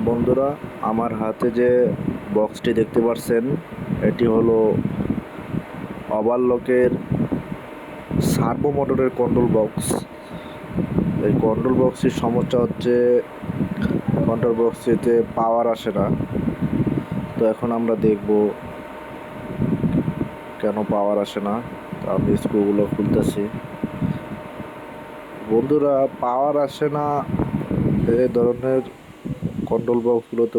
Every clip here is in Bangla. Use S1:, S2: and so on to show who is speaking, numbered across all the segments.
S1: বন্ধুরা, আমার হাতে যে বক্সটি দেখতে পাচ্ছেন, এটি হলো ওভারলকের সার্ভো মোটরের কন্ট্রোল বক্স। এই কন্ট্রোল বক্সটির সমস্যা হচ্ছে কন্ট্রোল বক্সটিতে পাওয়ার আসে না। তো এখন আমরা দেখব কেন পাওয়ার আসে না। তো আমি স্ক্রুগুলো খুলতেছি। বন্ধুরা, পাওয়ার আসে না এ ধরনের কন্ট্রোল বক্সগুলোতে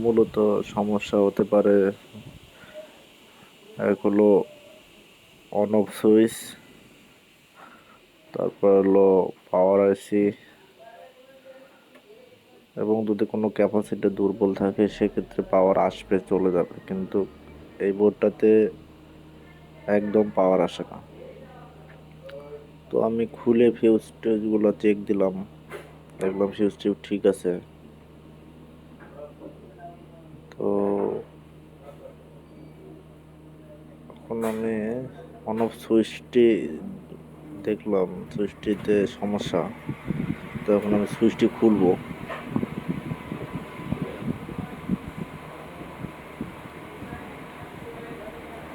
S1: মূলত সমস্যা হতে পারে। এক হলো অন অফ সুইচ, তারপর হলো পাওয়ার আইসি, এবং যদি কোনো ক্যাপাসিটি দুর্বল থাকে সেক্ষেত্রে পাওয়ার আসবে, চলে যাবে, কিন্তু এই বোর্ডটাতে একদম পাওয়ার আসে না। তো আমি খুলে ফিউজ টিউজগুলো চেক দিলাম, দেখলাম ফিউজ টিউব ঠিক আছে। তো এখন আমি অন অফ সুইচটি দেখলাম, সুইচটিতে সমস্যা। তো এখন আমি সুইচটি খুলবো।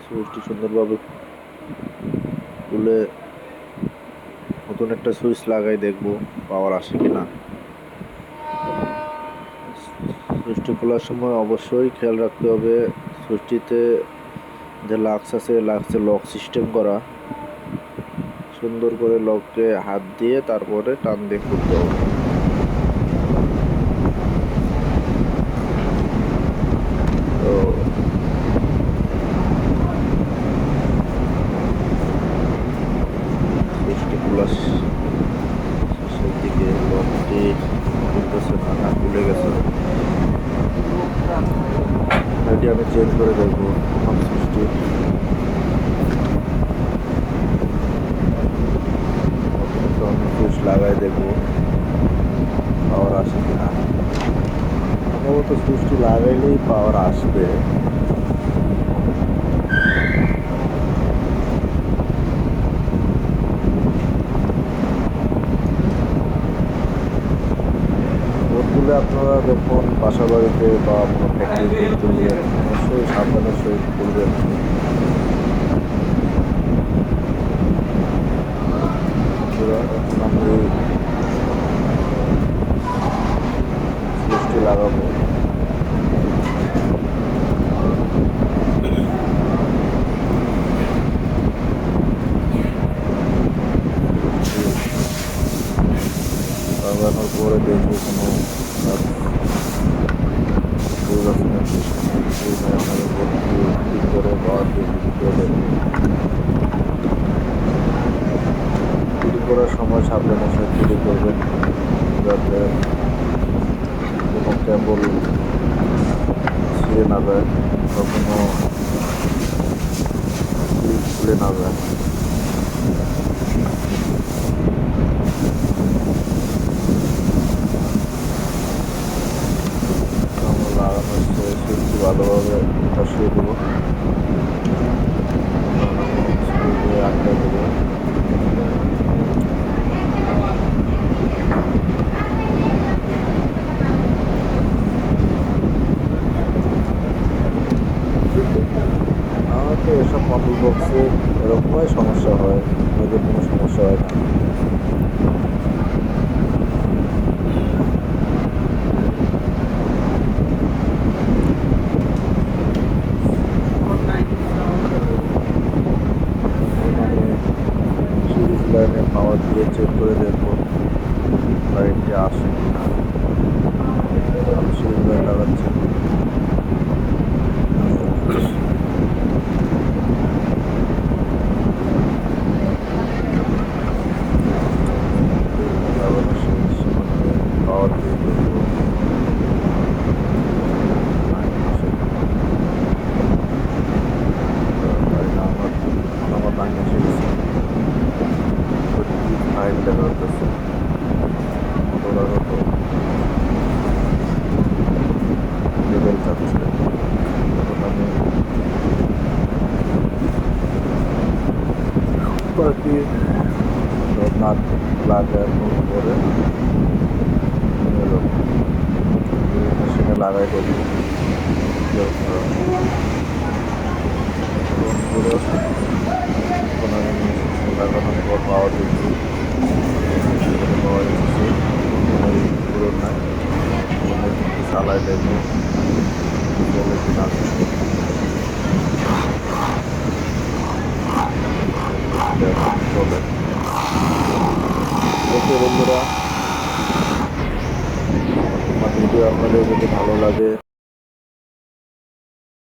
S1: সুইচটি সুন্দরভাবে খুলে নতুন একটা সুইচ লাগাই, দেখবো পাওয়ার আসে কিনা। সুইচটি খোলার সময় অবশ্যই খেয়াল রাখতে হবে সুইচটিতে যে লাক্স আছে, লাক্সে লক সিস্টেম করা। সুন্দর করে লককে হাত দিয়ে তারপরে টান দিয়ে খুলতে হবে। তো সুইচটি খোলার শেষের দিকে লকটি খুলতেছে না, খুলে গেছে। এটি আমি চেঞ্জ করে দেখবো সুইচটি। আমি সুইচ লাগাই দেখবো পাওয়ার আসে কিনা। সম্ভবত সুইচটি লাগাইলেই পাওয়ার আসবে। বোর্ডগুলো আপনারা যখন বাসা বাড়িতে বা কোনো ফ্যাক্টরিতে তুলবেন, অবশ্যই সাবধানের সহিত তুলবেন। আমি সুইচটি লাগাবো। লাগানোর পরে দেখবো কোনো করে পাওয়ার ফিটিং করার সময় সাবধানের সাথে ফিটিং করবেন, যাতে কোনো কেবল ছিঁড়ে না যায় বা কোনো খুলে না যায়। লাগানো হচ্ছে, সুইচটি ভালোভাবে বসিয়ে দেবো, আটকে দেবো। আমাকে এসব কন্ট্রোল বক্সে এরকমই সমস্যা হয়, ওদের কোনো সমস্যা হয় না। সিরিজ লাইনে পাওয়ার দিয়ে চেক করে দেখবো লাইনটি আসে কিনা। আমি সিরিজ লাইন লাগাচ্ছি। পাওয়ার দিয়ে দেখবো আমার লাইন এসে গেছে। ফাইল দেখা যাচ্ছে মোটরের মতো লেভেল যাচ্ছে। তখন আমি বাকি নাট লাগানোর পরে লাগাই দেবো। এখন আমি লাগানোর পর পাওয়ার দিচ্ছি, পাওয়ার দিচ্ছি পুরো নাই কিন্তু চালাই দেখবো চলে কিনা চলে। ওকে বন্ধুরা, আমার ভিডিও আপনাদের যদি ভালো লাগে